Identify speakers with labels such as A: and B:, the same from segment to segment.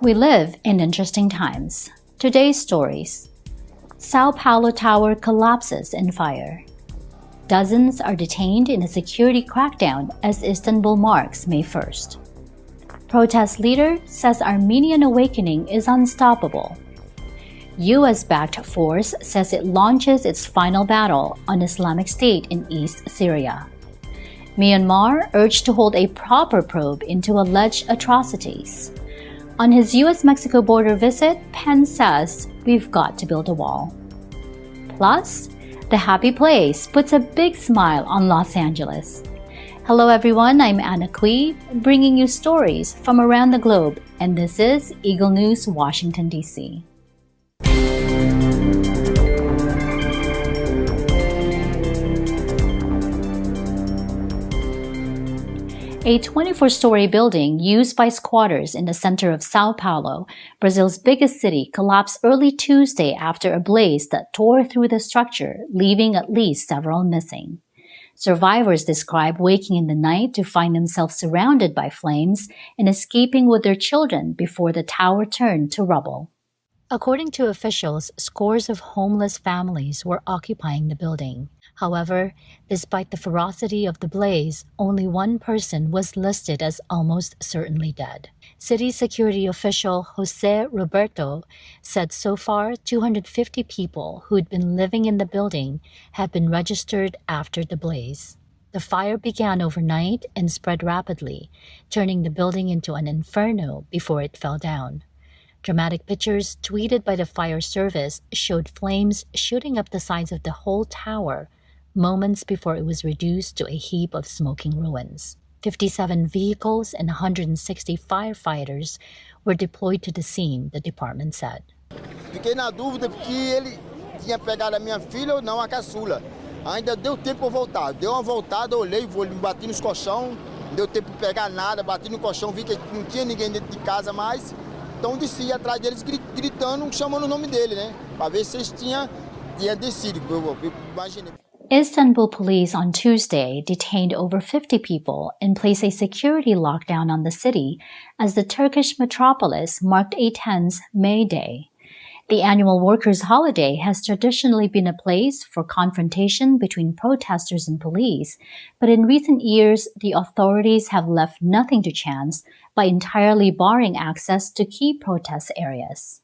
A: We live in interesting times. Today's stories. Sao Paulo Tower collapses in fire. Dozens are detained in a security crackdown as Istanbul marks May 1st. Protest leader says Armenian awakening is unstoppable. US-backed force says it launches its final battle on Islamic State in East Syria. Myanmar urged to hold a proper probe into alleged atrocities. On his US-Mexico border visit, Pence says, "We've got to build a wall." Plus, the happy place puts a big smile on Los Angeles. Hello everyone, I'm Anna Cui, bringing you stories from around the globe, and this is Eagle News, Washington, D.C. A 24-story building used by squatters in the center of Sao Paulo, Brazil's biggest city, collapsed early Tuesday after a blaze that tore through the structure, leaving at least several missing. Survivors describe waking in the night to find themselves surrounded by flames and escaping with their children before the tower turned to rubble. According to officials, scores of homeless families were occupying the building. However, despite the ferocity of the blaze, only one person was listed as almost certainly dead. City security official Jose Roberto said so far 250 people who'd been living in the building have been registered after the blaze. The fire began overnight and spread rapidly, turning the building into an inferno before it fell down. Dramatic pictures tweeted by the fire service showed flames shooting up the sides of the whole tower moments before it was reduced to a heap of smoking ruins. 57 vehicles and 160 firefighters were deployed to the scene, the department said.
B: Fiquei na dúvida porque ele tinha pegado a minha filha ou não, a caçula. Ainda deu tempo para voltar. Deu uma voltada, olhei, bati nos colchão, não deu tempo para pegar nada, bati no colchão, vi que não tinha ninguém dentro de casa mais. Então desci atrás deles gritando, chamando o nome dele, né? Para ver se eles tinham descido. Eu imaginei.
A: Istanbul police on Tuesday detained over 50 people and placed a security lockdown on the city as the Turkish metropolis marked a tense May Day. The annual workers' holiday has traditionally been a place for confrontation between protesters and police, but in recent years, the authorities have left nothing to chance by entirely barring access to key protest areas.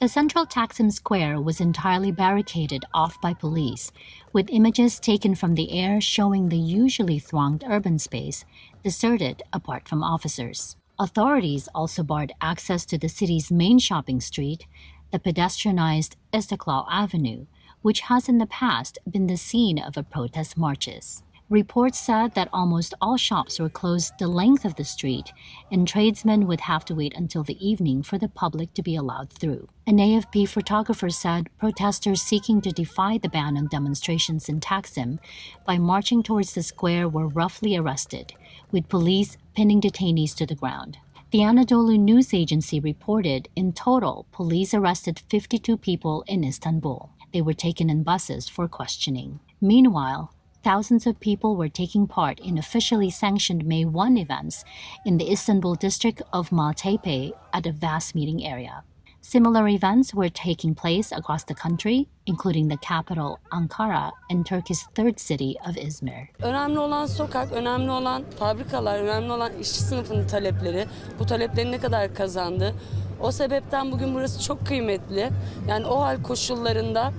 A: The central Taksim Square was entirely barricaded off by police, with images taken from the air showing the usually thronged urban space deserted apart from officers. Authorities also barred access to the city's main shopping street, the pedestrianized Istiklal Avenue, which has in the past been the scene of protest marches. Reports said that almost all shops were closed the length of the street, and tradesmen would have to wait until the evening for the public to be allowed through. An AFP photographer said protesters seeking to defy the ban on demonstrations in Taksim by marching towards the square were roughly arrested, with police pinning detainees to the ground. The Anadolu news agency reported in total, police arrested 52 people in Istanbul. They were taken in buses for questioning. Meanwhile, thousands of people were taking part in officially sanctioned May 1 events in the Istanbul district of Maltepe at a vast meeting area. Similar events were taking place across the country, including the capital Ankara and Turkey's third city of Izmir.
C: Önemli olan sokak, önemli olan fabrikalar, önemli olan işçi sınıfının talepleri, bu talepleri ne kadar kazandı. O sebepten bugün burası çok kıymetli. Yani o hal koşullarında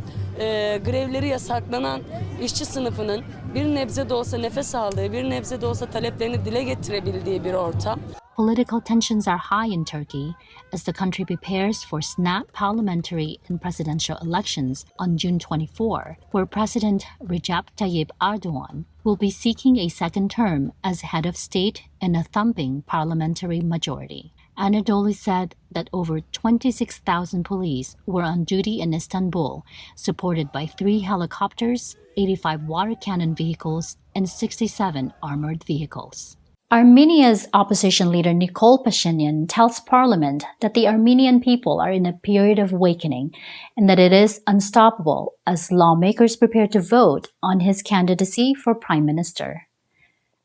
C: grevleri yasaklanan işçi sınıfının bir nebze de olsa nefes aldığı, bir nebze de olsa taleplerini dile getirebildiği bir ortam.
A: Political tensions are high in Turkey as the country prepares for snap parliamentary and presidential elections on June 24, where President Recep Tayyip Erdogan will be seeking a second term as head of state and a thumping parliamentary majority. Anadolu said that over 26,000 police were on duty in Istanbul, supported by 3 helicopters, 85 water cannon vehicles, and 67 armored vehicles. Armenia's opposition leader Nikol Pashinyan tells parliament that the Armenian people are in a period of awakening and that it is unstoppable as lawmakers prepare to vote on his candidacy for prime minister.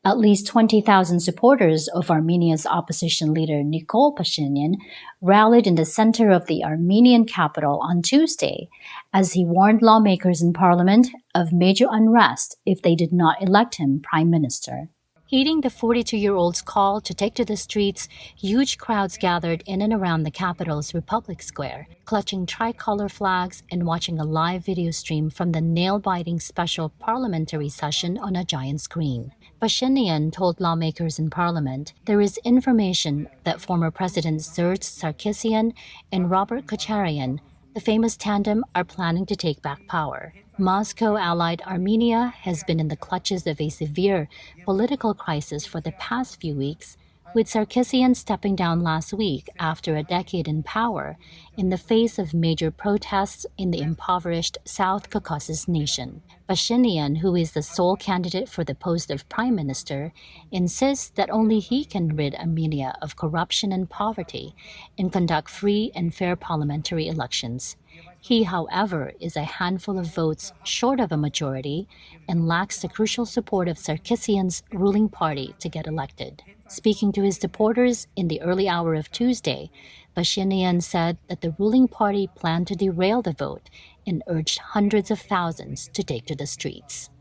A: At least 20,000 supporters of Armenia's opposition leader Nikol Pashinyan rallied in the center of the Armenian capital on Tuesday as he warned lawmakers in parliament of major unrest if they did not elect him prime minister. Heeding the 42-year-old's call to take to the streets, huge crowds gathered in and around the capital's Republic Square, clutching tricolor flags and watching a live video stream from the nail-biting special parliamentary session on a giant screen. Pashinyan told lawmakers in parliament there is information that former Presidents Serge Sarkisian and Robert Kocharyan, the famous tandem, are planning to take back power. Moscow-allied Armenia has been in the clutches of a severe political crisis for the past few weeks, with Sarkisian stepping down last week after a decade in power in the face of major protests in the impoverished South Caucasus nation. Pashinyan, who is the sole candidate for the post of prime minister, insists that only he can rid Armenia of corruption and poverty and conduct free and fair parliamentary elections. He, however, is a handful of votes short of a majority and lacks the crucial support of Sarkisian's ruling party to get elected. Speaking to his supporters in the early hour of Tuesday, Pashinyan said that the ruling party planned to derail the vote and urged hundreds of thousands to take to the streets.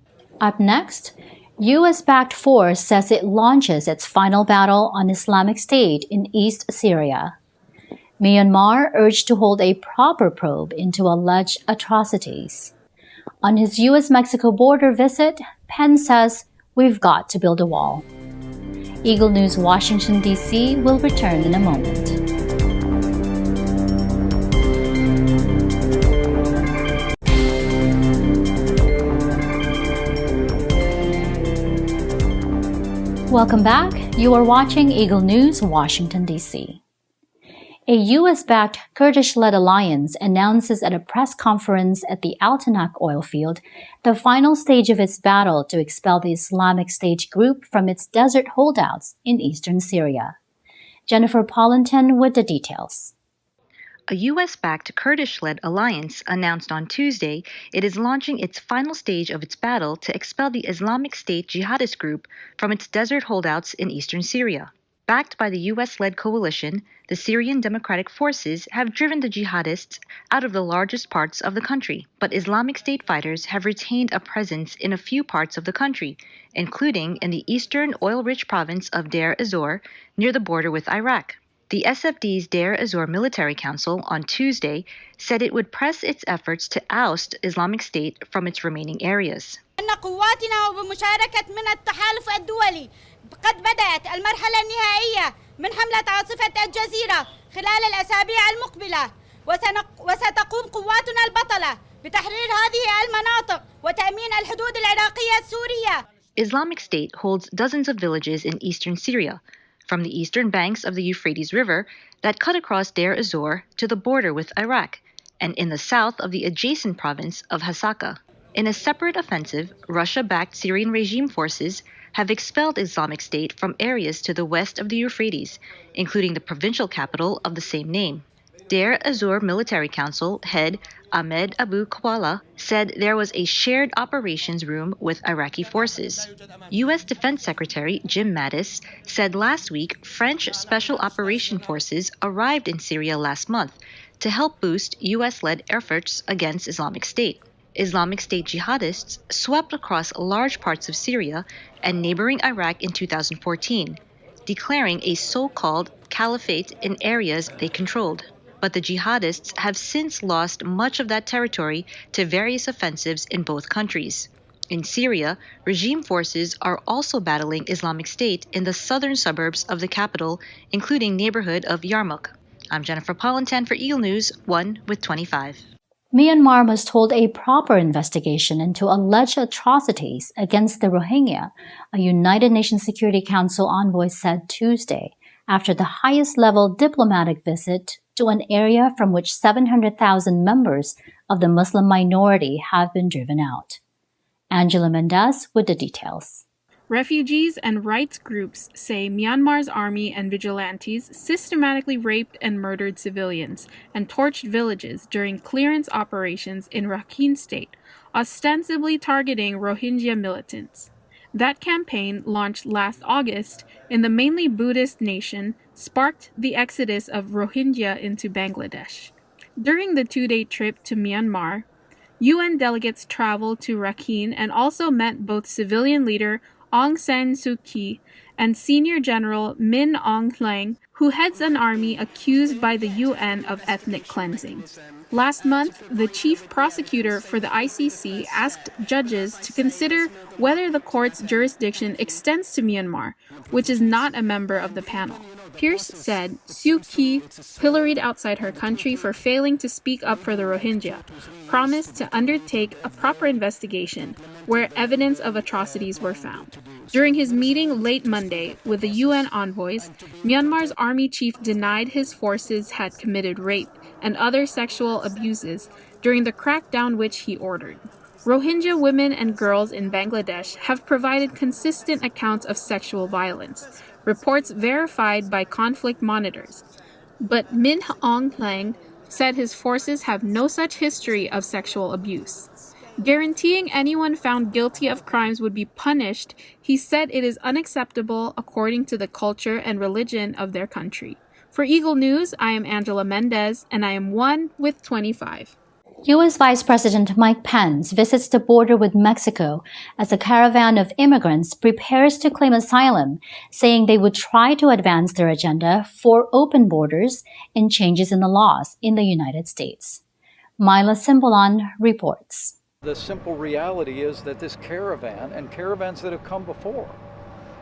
A: Up next, U.S.-backed force says it launches its final battle on Islamic State in East Syria. Myanmar urged to hold a proper probe into alleged atrocities. On his U.S.-Mexico border visit, Pence says, "We've got to build a wall." Eagle News Washington, D.C. will return in a moment. Welcome back. You are watching Eagle News Washington, D.C. A U.S.-backed Kurdish-led alliance announces at a press conference at the Altanak oil field the final stage of its battle to expel the Islamic State group from its desert holdouts in eastern Syria. Jennifer Pollington with the details.
D: A U.S.-backed Kurdish-led alliance announced on Tuesday it is launching its final stage of its battle to expel the Islamic State jihadist group from its desert holdouts in eastern Syria. Backed by the U.S.-led coalition, the Syrian Democratic Forces have driven the jihadists out of the largest parts of the country, but Islamic State fighters have retained a presence in a few parts of the country, including in the eastern oil-rich province of Deir ez-Zor, near the border with Iraq. The SFD's Deir ez-Zor Military Council on Tuesday said it would press its efforts to oust Islamic State from its remaining areas.
E: قد بدأت المرحلة النهائية من حملة عاصفة الجزيرة خلال الأسابيع المقبلة وستقوم قواتنا البطلة بتحرير هذه المناطق وتأمين الحدود العراقية السورية.
D: Islamic State holds dozens of villages in eastern Syria, from the eastern banks of the Euphrates River that cut across Deir ez-Zor to the border with Iraq, and in the south of the adjacent province of Hasaka. In a separate offensive, Russia-backed Syrian regime forces have expelled Islamic State from areas to the west of the Euphrates, including the provincial capital of the same name. Deir ez-Zor Military Council head Ahmed Abu Khawala said there was a shared operations room with Iraqi forces. U.S. Defense Secretary Jim Mattis said last week French Special Operation Forces arrived in Syria last month to help boost U.S.-led efforts against Islamic State. Islamic State jihadists swept across large parts of Syria and neighboring Iraq in 2014, declaring a so-called caliphate in areas they controlled. But the jihadists have since lost much of that territory to various offensives in both countries. In Syria, regime forces are also battling Islamic State in the southern suburbs of the capital, including neighborhood of Yarmouk. I'm Jennifer Pollington for Eagle News 1 with 25.
A: Myanmar must hold a proper investigation into alleged atrocities against the Rohingya, a United Nations Security Council envoy said Tuesday, after the highest-level diplomatic visit to an area from which 700,000 members of the Muslim minority have been driven out. Angela Mendez with the details.
F: Refugees and rights groups say Myanmar's army and vigilantes systematically raped and murdered civilians and torched villages during clearance operations in Rakhine State, ostensibly targeting Rohingya militants. That campaign, launched last August in the mainly Buddhist nation, sparked the exodus of Rohingya into Bangladesh. During the 2-day trip to Myanmar, UN delegates traveled to Rakhine and also met both civilian leader Aung San Suu Kyi and Senior General Min Aung Hlaing, who heads an army accused by the UN of ethnic cleansing. Last month, the chief prosecutor for the ICC asked judges to consider whether the court's jurisdiction extends to Myanmar, which is not a member of the panel. Pierce said Suu Kyi, pilloried outside her country for failing to speak up for the Rohingya, promised to undertake a proper investigation where evidence of atrocities were found. During his meeting late Monday with the UN envoys, Myanmar's army chief denied his forces had committed rape and other sexual abuses during the crackdown which he ordered. Rohingya women and girls in Bangladesh have provided consistent accounts of sexual violence, reports verified by conflict monitors. But Min Aung Hlaing said his forces have no such history of sexual abuse. Guaranteeing anyone found guilty of crimes would be punished, he said it is unacceptable according to the culture and religion of their country. For Eagle News, I am Angela Mendez, and I am 1 with 25.
A: U.S. Vice President Mike Pence visits the border with Mexico as a caravan of immigrants prepares to claim asylum, saying they would try to advance their agenda for open borders and changes in the laws in the United States. Myla Simbolan reports.
G: The simple reality is that this caravan and caravans that have come before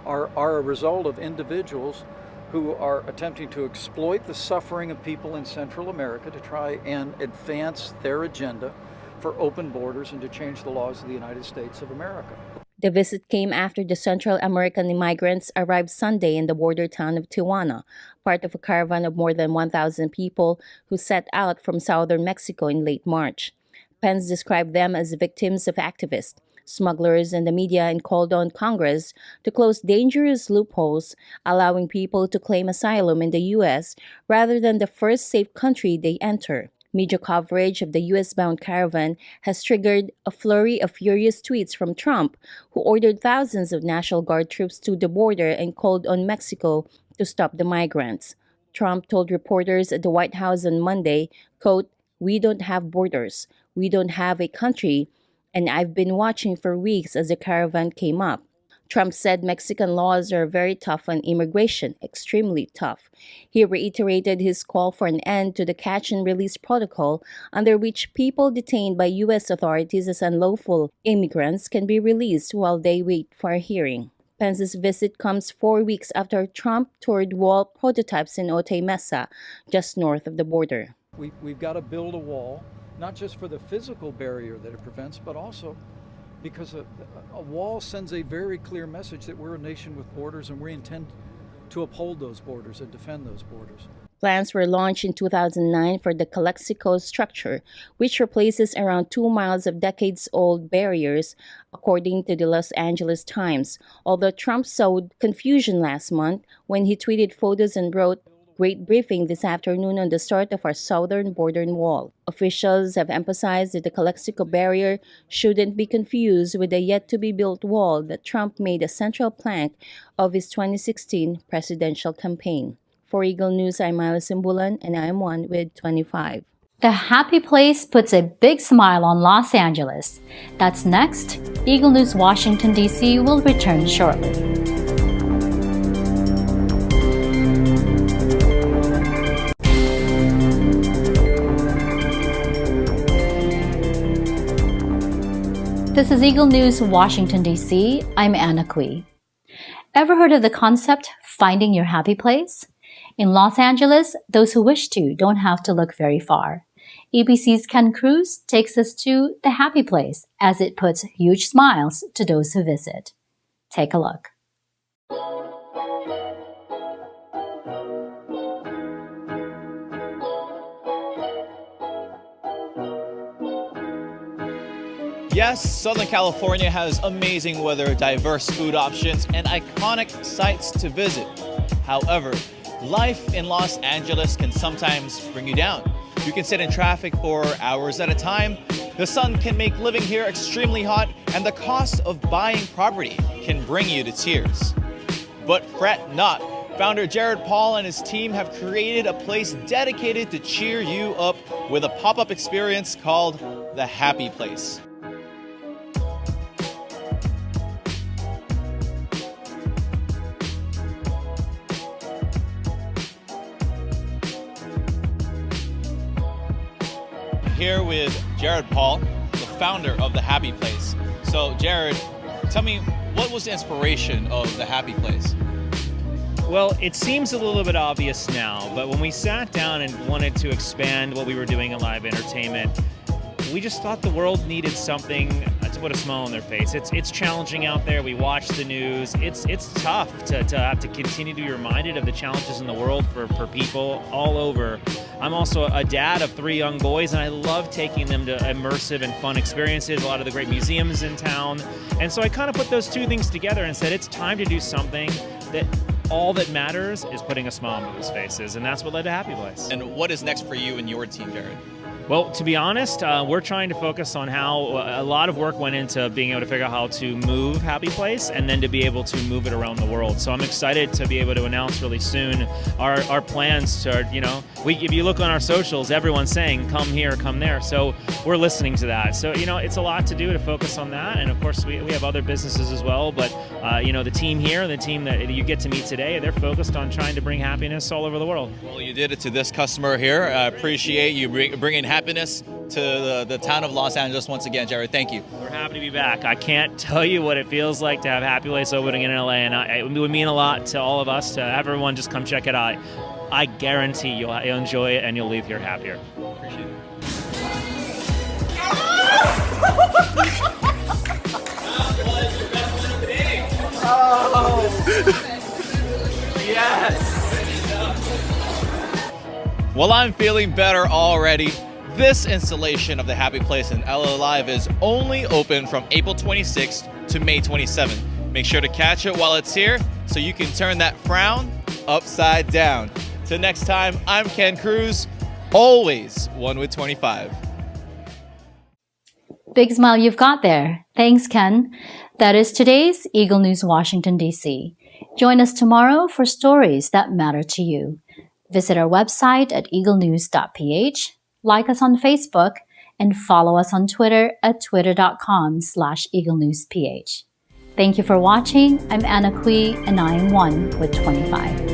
G: are a result of individuals who are attempting to exploit the suffering of people in Central America to try and advance their agenda for open borders and to change the laws of the United States of America.
H: The visit came after the Central American migrants arrived Sunday in the border town of Tijuana, part of a caravan of more than 1,000 people who set out from southern Mexico in late March. Pence described them as victims of activists, smugglers, and the media, and called on Congress to close dangerous loopholes, allowing people to claim asylum in the U.S. rather than the first safe country they enter. Media coverage of the U.S.-bound caravan has triggered a flurry of furious tweets from Trump, who ordered thousands of National Guard troops to the border and called on Mexico to stop the migrants. Trump told reporters at the White House on Monday, quote, "We don't have borders. We don't have a country. And I've been watching for weeks as the caravan came up." Trump said Mexican laws are very tough on immigration, extremely tough. He reiterated his call for an end to the catch and release protocol, under which people detained by U.S. authorities as unlawful immigrants can be released while they wait for a hearing. Pence's visit comes 4 weeks after Trump toured wall prototypes in Otay Mesa, just north of the border.
G: We've got to build a wall, not just for the physical barrier that it prevents, but also because a wall sends a very clear message that we're a nation with borders and we intend to uphold those borders and defend those borders.
H: Plans were launched in 2009 for the Calexico structure, which replaces around 2 miles of decades-old barriers, according to the Los Angeles Times. Although Trump sowed confusion last month when he tweeted photos and wrote, "Great briefing this afternoon on the start of our southern border wall." Officials have emphasized that the Calexico barrier shouldn't be confused with the yet-to-be-built wall that Trump made a central plank of his 2016 presidential campaign. For Eagle News, I'm Myla Simbulan, and I am 1 with 25.
A: The happy place puts a big smile on Los Angeles. That's next. Eagle News Washington, D.C. will return shortly. This is Eagle News, Washington, D.C. I'm Anna Kui. Ever heard of the concept, finding your happy place? In Los Angeles, those who wish to don't have to look very far. EBC's Ken Cruz takes us to the happy place as it puts huge smiles to those who visit. Take a look.
I: Yes, Southern California has amazing weather, diverse food options, and iconic sites to visit. However, life in Los Angeles can sometimes bring you down. You can sit in traffic for hours at a time, The sun can make living here extremely hot, and the cost of buying property can bring you to tears. But fret not. Founder Jared Paul and his team have created a place dedicated to cheer you up with a pop-up experience called The Happy Place. Here with Jared Paul, the founder of The Happy Place. So Jared, tell me, what was the inspiration of The Happy Place?
J: Well, it seems a little bit obvious now, but when we sat down and wanted to expand what we were doing in live entertainment, we just thought the world needed something to put a smile on their face. It's challenging out there. We watch the news. It's tough to have to continue to be reminded of the challenges in the world for people all over. I'm also a dad of 3 young boys, and I love taking them to immersive and fun experiences, a lot of the great museums in town. And so I kind of put those two things together and said it's time to do something that all that matters is putting a smile on people's faces, and that's what led to Happy Place.
I: And what is next for you and your team, Jared?
J: Well, to be honest, we're trying to focus on how a lot of work went into being able to figure out how to move Happy Place and then to be able to move it around the world. So I'm excited to be able to announce really soon our plans to, if you look on our socials, everyone's saying, come here, come there. So we're listening to that. So, it's a lot to do to focus on that. And of course, we have other businesses as well. But, the team here, the team that you get to meet today, they're focused on trying to bring happiness all over the world.
I: Well, you did it to this customer here. I appreciate you bringing happiness to the town of Los Angeles once again, Jared. Thank you.
J: We're happy to be back. I can't tell you what it feels like to have Happy Place opening in LA, and it would mean a lot to all of us, to everyone. Just come check it out. I guarantee you'll enjoy it and you'll leave here happier.
I: Appreciate it.
J: Yes!
I: Well, I'm feeling better already. This installation of The Happy Place in LA Live is only open from April 26th to May 27th. Make sure to catch it while it's here so you can turn that frown upside down. Till next time, I'm Ken Cruz, always one with 25.
A: Big smile you've got there. Thanks, Ken. That is today's Eagle News Washington, D.C. Join us tomorrow for stories that matter to you. Visit our website at Eaglenews.PH, like us on Facebook, and follow us on Twitter at twitter.com/EagleNewsPH. Thank you for watching. I'm Anna Kui, and I am 1 with 25.